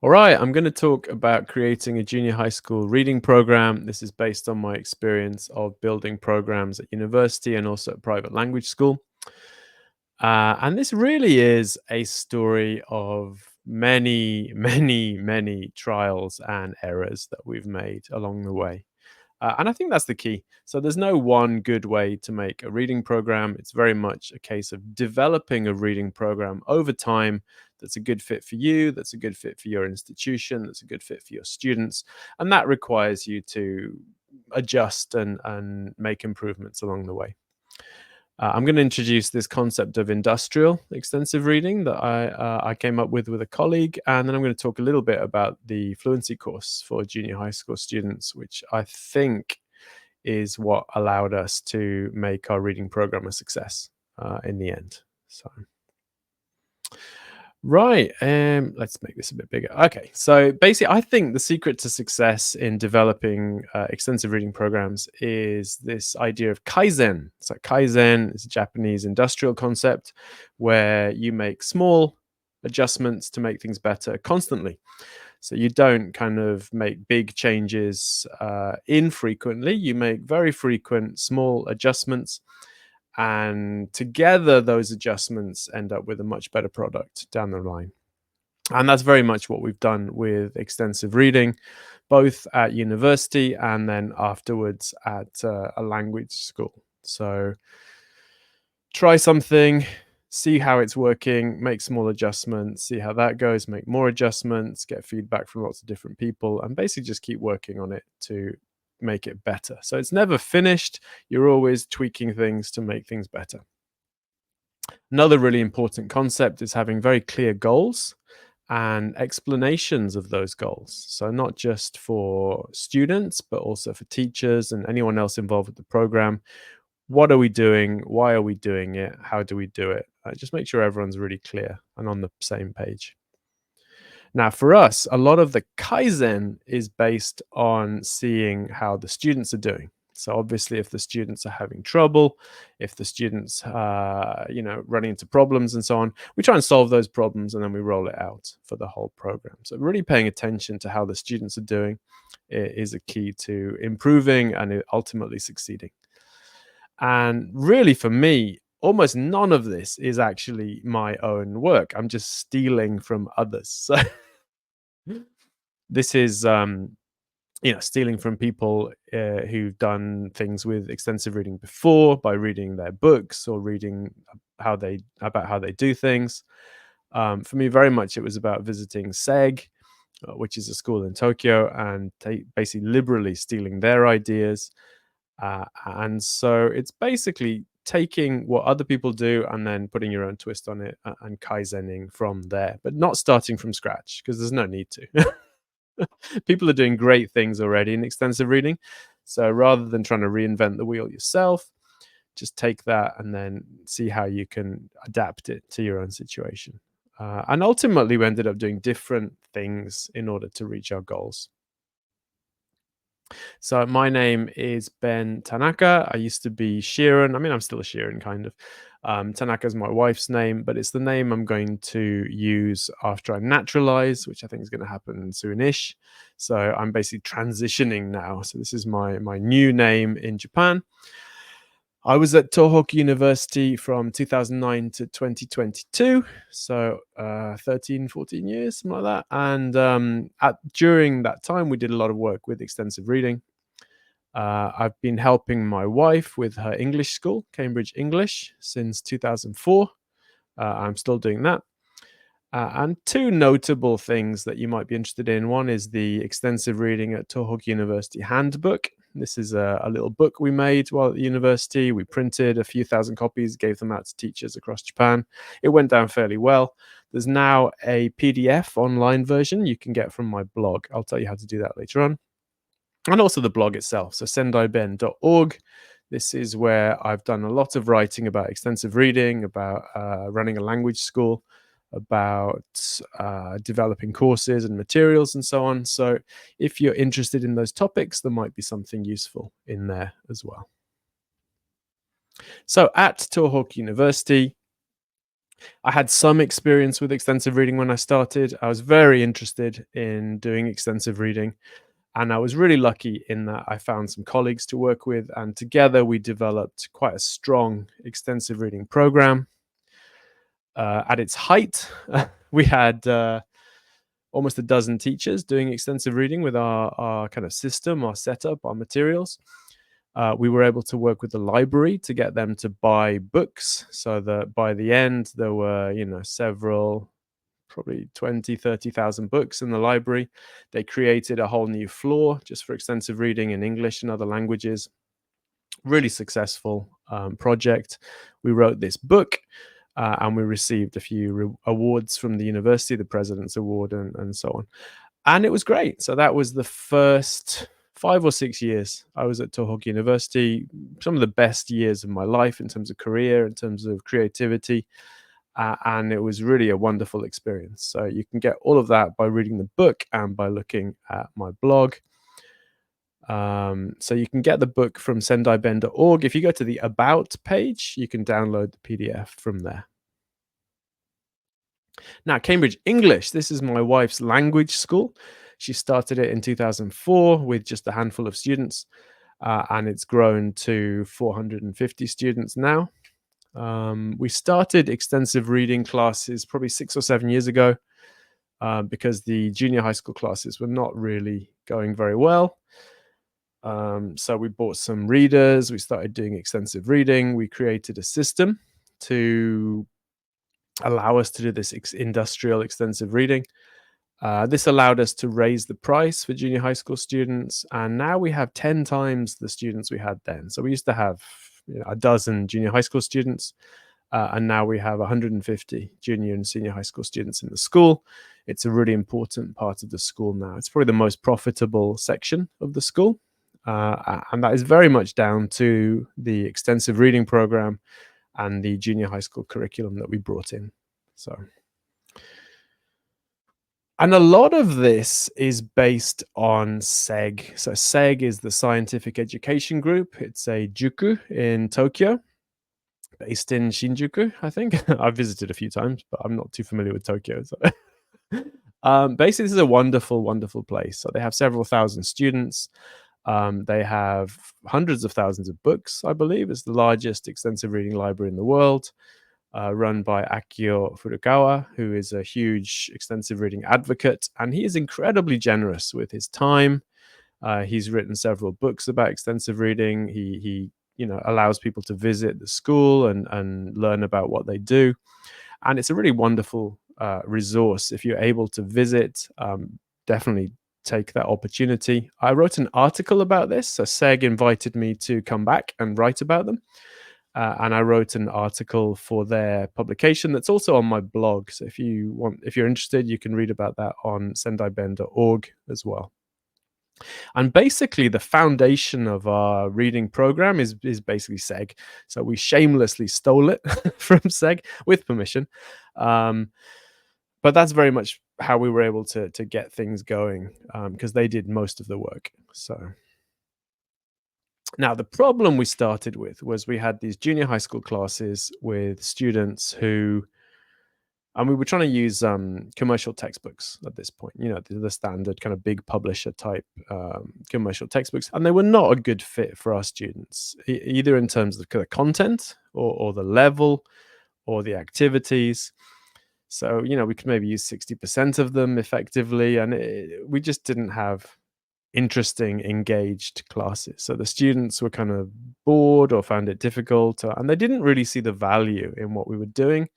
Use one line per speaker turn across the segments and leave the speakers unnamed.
All right, I'm going to talk about creating a junior high school reading program. This is based on my experience of building programs at university and also at private language school. And this really is a story of many, many trials and errors that we've made along the way. And I think that's the key. So there's no one good way to make a reading program. It's very much a case of developing a reading program over time that's a good fit for you, that's a good fit for your institution, that's a good fit for your students. And that requires you to adjust and make improvements along the way. I'm going to introduce this concept of industrial extensive reading that I came up with a colleague, and then I'm going to talk a little bit about the fluency course for junior high school students, which I think is what allowed us to make our reading program a success in the end. So. Right. Let's make this a bit bigger. Okay. So basically, I think the secret to success in developing extensive reading programs is this idea of Kaizen. So Kaizen is a Japanese industrial concept where you make small adjustments to make things better constantly. So you don't kind of make big changes infrequently. You make very frequent small adjustments, and together those adjustments end up with a much better product down the line. And that's very much what we've done with extensive reading, both at university and then afterwards at a language school. So try something, see how it's working, make small adjustments, see how that goes, make more adjustments, get feedback from lots of different people, and basically just keep working on it to make it better. So it's never finished. You're always tweaking things to make things better. Another really important concept is having very clear goals and explanations of those goals. So not just for students, but also for teachers and anyone else involved with the program. What are we doing? Why are we doing it? How do we do it? Just make sure everyone's really clear and on the same page. Now, for us, a lot of the Kaizen is based on seeing how the students are doing. So obviously, if the students are having trouble, if the students, running into problems and so on, we try and solve those problems and then we roll it out for the whole program. So really paying attention to how the students are doing is a key to improving and ultimately succeeding. And really, for me, almost none of this is actually my own work. I'm just stealing from others. So this is, stealing from people who've done things with extensive reading before by reading their books or reading about how they do things. For me, very much it was about visiting SEG, which is a school in Tokyo, and basically liberally stealing their ideas. And so it's basically taking what other people do and then putting your own twist on it and kaizening from there, but not starting from scratch because there's no need to. People are doing great things already in extensive reading. So rather than trying to reinvent the wheel yourself, just take that and then see how you can adapt it to your own situation. And ultimately, we ended up doing different things in order to reach our goals. So my name is Ben Tanaka. I used to be Shearon. I mean, I'm still a Shearon, kind of. Tanaka is my wife's name, but it's the name I'm going to use after I naturalize, which I think is going to happen soonish. So I'm basically transitioning now. So this is my new name in Japan. I was at Tohoku University from 2009 to 2022, so 13, 14 years, something like that. And during that time, we did a lot of work with extensive reading. I've been helping my wife with her English school, Cambridge English, since 2004. I'm still doing that. And two notable things that you might be interested in. One is the extensive reading at Tohoku University handbook. This is a little book we made while at the university. We printed a few thousand copies, gave them out to teachers across Japan. It went down fairly well. There's now a PDF online version you can get from my blog. I'll tell you how to do that later on. And also the blog itself, so sendaiben.org. This is where I've done a lot of writing about extensive reading, about running a language school, about developing courses and materials and so on. So if you're interested in those topics, there might be something useful in there as well. So at Tohoku University, I had some experience with extensive reading when I started. I was very interested in doing extensive reading, and I was really lucky in that I found some colleagues to work with, and together we developed quite a strong extensive reading program. At its height, we had almost a dozen teachers doing extensive reading with our kind of system, our setup, our materials. We were able to work with the library to get them to buy books, so that by the end there were, several, probably 20, 30,000 books in the library. They created a whole new floor just for extensive reading in English and other languages. Really successful project. We wrote this book, and we received a few awards from the university, the President's Award, and so on. And it was great. So that was the first 5 or 6 years I was at Tohoku University. Some of the best years of my life in terms of career, in terms of creativity. And it was really a wonderful experience. So you can get all of that by reading the book and by looking at my blog. So you can get the book from sendaiben.org. If you go to the About page, you can download the PDF from there. Now, Cambridge English, this is my wife's language school. She started it in 2004 with just a handful of students, and it's grown to 450 students now. We started extensive reading classes probably 6 or 7 years ago, because the junior high school classes were not really going very well. So we bought some readers, we started doing extensive reading, we created a system to allow us to do this industrial extensive reading. This allowed us to raise the price for junior high school students, and now we have 10 times the students we had then. So we used to have a dozen junior high school students, and now we have 150 junior and senior high school students in the school. It's a really important part of the school now. It's probably the most profitable section of the school, and that is very much down to the extensive reading program and the junior high school curriculum that we brought in. And a lot of this is based on SEG. So SEG is the Scientific Education Group. It's a juku in Tokyo, based in Shinjuku, I think. I've visited a few times, but I'm not too familiar with Tokyo. So basically, this is a wonderful, wonderful place. So they have several thousand students. They have hundreds of thousands of books, I believe. It's the largest extensive reading library in the world, run by Akio Furukawa, who is a huge extensive reading advocate. And he is incredibly generous with his time. He's written several books about extensive reading. He allows people to visit the school and learn about what they do. And it's a really wonderful resource. If you're able to visit, definitely take that opportunity. I wrote an article about this. So SEG invited me to come back and write about them. And I wrote an article for their publication that's also on my blog. So if you're interested, you can read about that on sendaiben.org as well. And basically, the foundation of our reading program is basically SEG. So we shamelessly stole it from SEG with permission. But that's very much how we were able to get things going, because they did most of the work. So now the problem we started with was we had these junior high school classes with students who, and we were trying to use commercial textbooks at this point, the standard kind of big publisher type commercial textbooks. And they were not a good fit for our students, either in terms of the content or the level or the activities. So, we could maybe use 60% of them effectively. And we just didn't have interesting, engaged classes. So the students were kind of bored or found it difficult, and they didn't really see the value in what we were doing.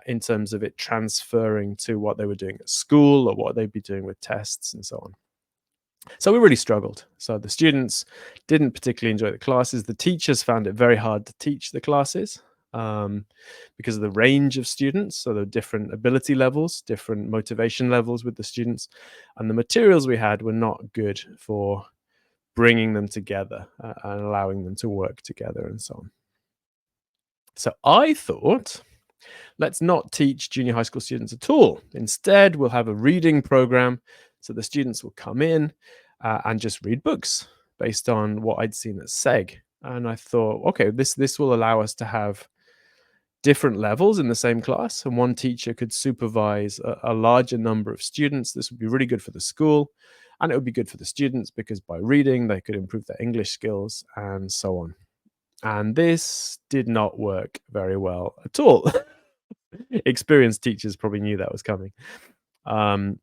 In terms of it transferring to what they were doing at school or what they'd be doing with tests and so on. So we really struggled. So the students didn't particularly enjoy the classes. The teachers found it very hard to teach the classes because of the range of students. So there were different ability levels, different motivation levels with the students. And the materials we had were not good for bringing them together and allowing them to work together and so on. So I thought, let's not teach junior high school students at all. Instead, we'll have a reading program. So the students will come in and just read books based on what I'd seen at SEG. And I thought, okay, this will allow us to have different levels in the same class, and one teacher could supervise a larger number of students. This would be really good for the school, and it would be good for the students because by reading, they could improve their English skills and so on. And this did not work very well at all. Experienced teachers probably knew that was coming. Um,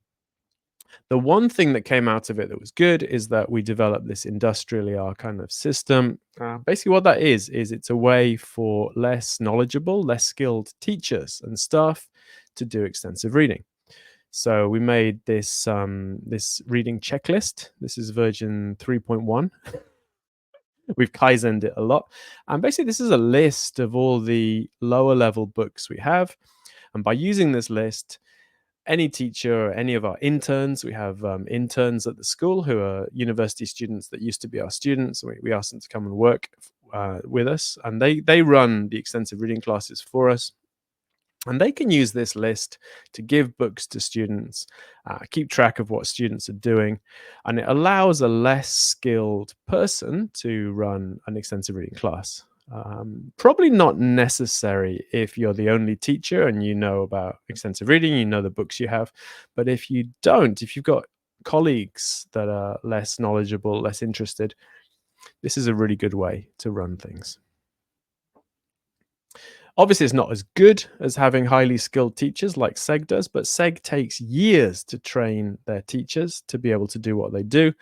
the one thing that came out of it that was good is that we developed this industrially kind of system. Basically, what that is it's a way for less knowledgeable, less skilled teachers and staff to do extensive reading. So we made this reading checklist. This is version 3.1. We've kaizened it a lot. And basically, this is a list of all the lower level books we have. And by using this list, any teacher or any of our interns, we have interns at the school who are university students that used to be our students. We ask them to come and work with us, and they run the extensive reading classes for us. And they can use this list to give books to students, keep track of what students are doing, and it allows a less skilled person to run an extensive reading class. Probably not necessary if you're the only teacher and you know about extensive reading, you know the books you have. But if you don't, if you've got colleagues that are less knowledgeable, less interested, this is a really good way to run things. Obviously, it's not as good as having highly skilled teachers like SEG does, but SEG takes years to train their teachers to be able to do what they do.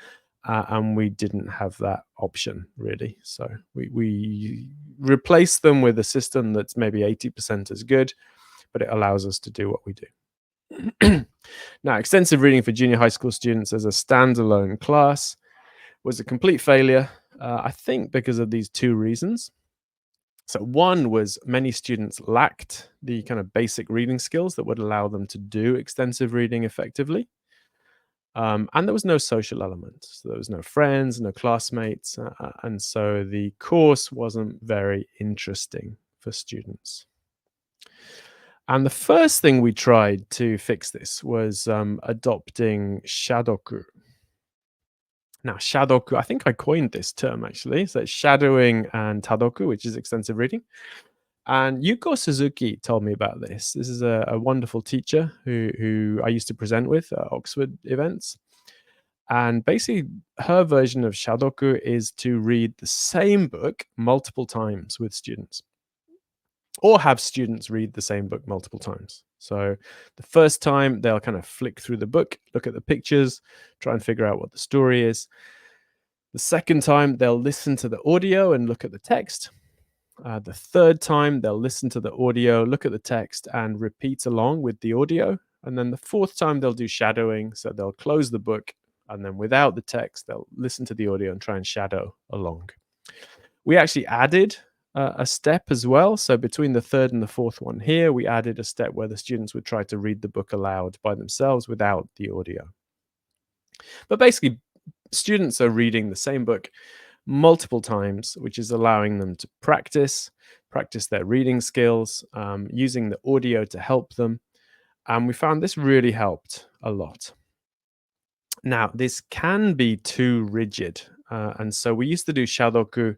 And we didn't have that option, really. So we replaced them with a system that's maybe 80% as good, but it allows us to do what we do. Now, extensive reading for junior high school students as a standalone class was a complete failure, I think because of these two reasons. So one was many students lacked the kind of basic reading skills that would allow them to do extensive reading effectively. And there was no social element. So there was no friends, no classmates. And so the course wasn't very interesting for students. And the first thing we tried to fix this was adopting shadoku. Now, shadoku, I think I coined this term actually. So it's shadowing and tadoku, which is extensive reading. And Yuko Suzuki told me about this. This is a wonderful teacher who I used to present with at Oxford events. And basically, her version of shadoku is to read the same book multiple times with students, or have students read the same book multiple times. So the first time, they'll kind of flick through the book, look at the pictures, try and figure out what the story is. The second time, they'll listen to the audio and look at the text. The third time, they'll listen to the audio, look at the text, and repeat along with the audio. And then the fourth time, they'll do shadowing. So they'll close the book, and then without the text, they'll listen to the audio and try and shadow along. We actually added a step as well. So between the third and the fourth one here, we added a step where the students would try to read the book aloud by themselves without the audio. But basically, students are reading the same book multiple times, which is allowing them to practice their reading skills, using the audio to help them. And we found this really helped a lot. Now, this can be too rigid. And so we used to do shadoku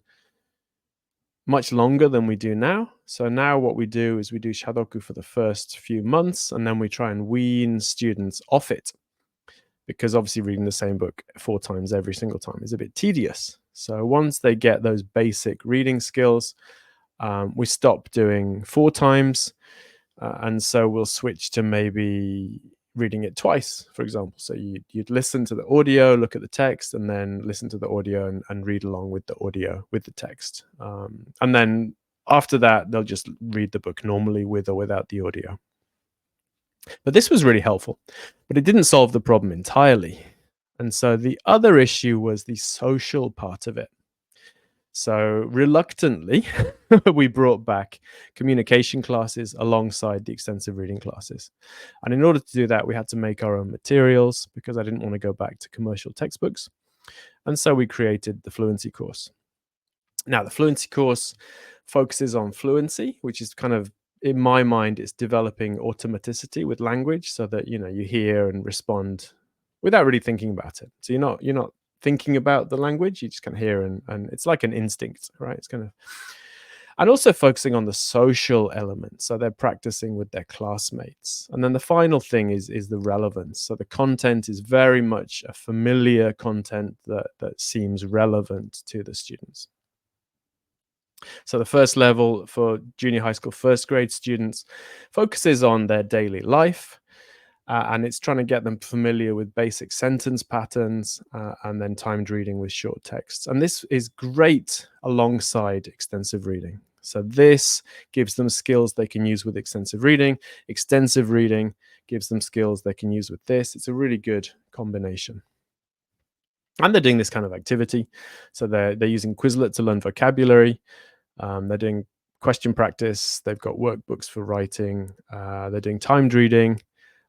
much longer than we do now. So now what we do is we do shadoku for the first few months, and then we try and wean students off it. Because obviously reading the same book 4 times every single time is a bit tedious. So once they get those basic reading skills, we stop doing 4 times. And so we'll switch to maybe reading it twice, for example. So you'd listen to the audio, look at the text, and then listen to the audio and read along with the audio, with the text. And then after that, they'll just read the book normally with or without the audio. But this was really helpful, but it didn't solve the problem entirely. And so the other issue was the social part of it. So reluctantly, we brought back communication classes alongside the extensive reading classes. And in order to do that, we had to make our own materials because I didn't want to go back to commercial textbooks. And so we created the fluency course. Now, the fluency course focuses on fluency, which is kind of, in my mind, it's developing automaticity with language so that, you hear and respond without really thinking about it. So you're not thinking about the language, you just kind of hear and it's like an instinct, right? It's kind of, and also focusing on the social element. So they're practicing with their classmates. And then the final thing is the relevance. So the content is very much a familiar content that seems relevant to the students. So the first level for junior high school first grade students focuses on their daily life. And it's trying to get them familiar with basic sentence patterns and then timed reading with short texts. And this is great alongside extensive reading. So this gives them skills they can use with extensive reading. Extensive reading gives them skills they can use with this. It's a really good combination. And they're doing this kind of activity. So they're using Quizlet to learn vocabulary. They're doing question practice. They've got workbooks for writing. They're doing timed reading.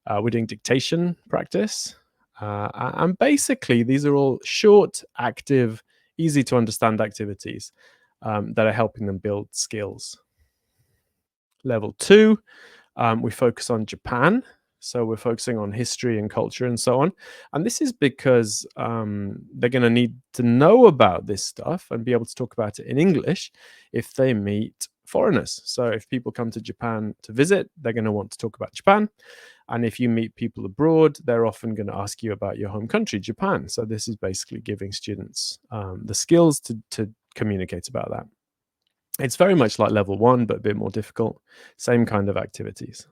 We're doing dictation practice. And basically, these are all short, active, easy to understand activities that are helping them build skills. Level 2, we focus on Japan. So we're focusing on history and culture and so on. And this is because they're going to need to know about this stuff and be able to talk about it in English if they meet foreigners. So if people come to Japan to visit, they're going to want to talk about Japan. And if you meet people abroad, they're often going to ask you about your home country, Japan. So this is basically giving students the skills to communicate about that. It's very much like level 1, but a bit more difficult. Same kind of activities.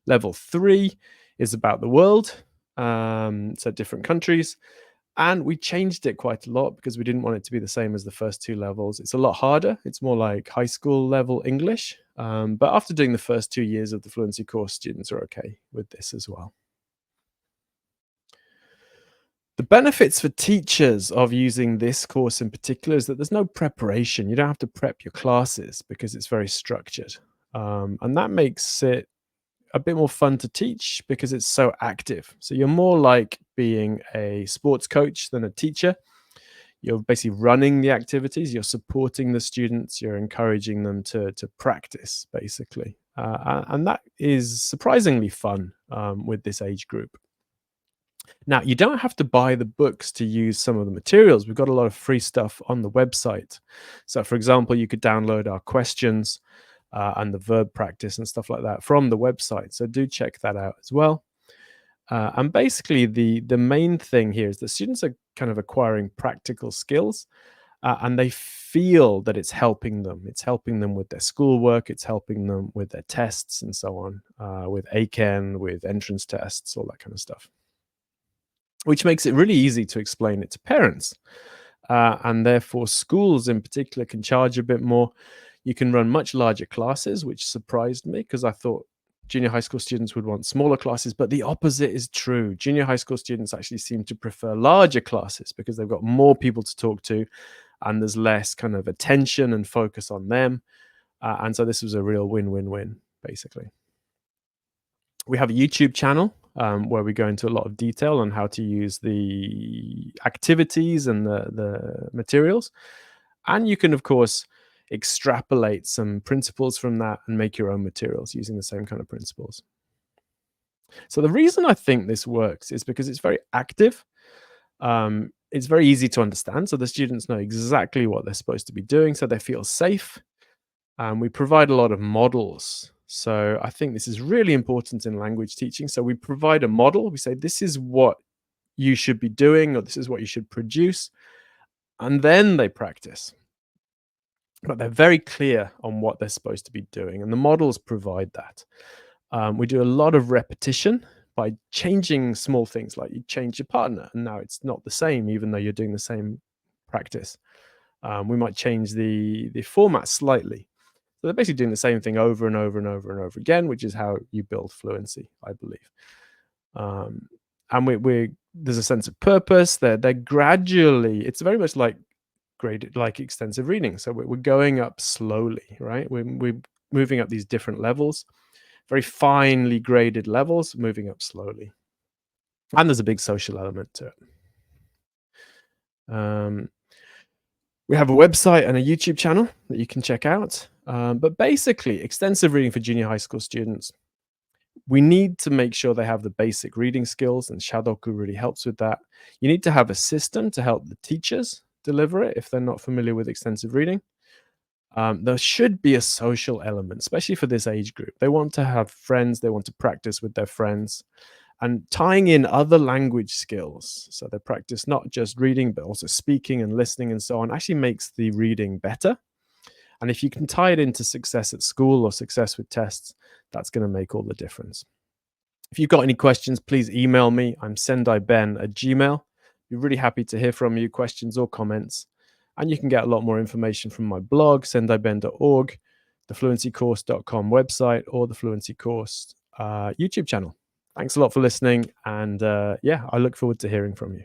Level 3 is about the world, so different countries. And we changed it quite a lot because we didn't want it to be the same as the first 2 levels. It's a lot harder. It's more like high school level English. But after doing the first 2 years of the fluency course, students are okay with this as well. The benefits for teachers of using this course in particular is that there's no preparation. You don't have to prep your classes because it's very structured. And that makes it a bit more fun to teach because it's so active. So you're more like being a sports coach than a teacher. You're basically running the activities, you're supporting the students, you're encouraging them to practice, basically. And that is surprisingly fun with this age group. Now, you don't have to buy the books to use some of the materials. We've got a lot of free stuff on the website. So, for example, you could download our questions and the verb practice and stuff like that from the website. So do check that out as well. And basically, the main thing here is that students are kind of acquiring practical skills, and they feel that it's helping them. It's helping them with their schoolwork. It's helping them with their tests and so on, with ACEN, with entrance tests, all that kind of stuff, which makes it really easy to explain it to parents. And therefore, schools in particular can charge a bit more. You can run much larger classes, which surprised me because I thought junior high school students would want smaller classes, but the opposite is true. Junior high school students actually seem to prefer larger classes because they've got more people to talk to and there's less kind of attention and focus on them. And so this was a real win-win-win, basically. We have a YouTube channel where we go into a lot of detail on how to use the activities and the materials. And you can, of course, extrapolate some principles from that and make your own materials using the same kind of principles. So the reason I think this works is because it's very active. It's very easy to understand. So the students know exactly what they're supposed to be doing. So they feel safe. We provide a lot of models. So I think this is really important in language teaching. So we provide a model. We say, this is what you should be doing, or this is what you should produce. And then they practice. But they're very clear on what they're supposed to be doing. And the models provide that. We do a lot of repetition by changing small things, like you change your partner and now it's not the same, even though you're doing the same practice. We might change the format slightly. So they're basically doing the same thing over and over and over and over again, which is how you build fluency, I believe. And there's a sense of purpose. They're gradually, it's very much like graded, like extensive reading. So we're going up slowly, right? We're moving up these different levels, very finely graded levels, moving up slowly. And there's a big social element to it. We have a website and a YouTube channel that you can check out. But basically, extensive reading for junior high school students, we need to make sure they have the basic reading skills, and Shadoku really helps with that. You need to have a system to help the teachers deliver it if they're not familiar with extensive reading. There should be a social element, especially for this age group. They want to have friends, they want to practice with their friends, and tying in other language skills. So they practice not just reading, but also speaking and listening and so on, actually makes the reading better. And if you can tie it into success at school or success with tests, that's going to make all the difference. If you've got any questions, please email me. I'm sendaiben@gmail. Be really happy to hear from you, questions or comments. And you can get a lot more information from my blog, sendaiben.org, the fluencycourse.com website, or the Fluency Course YouTube channel. Thanks a lot for listening. And yeah, I look forward to hearing from you.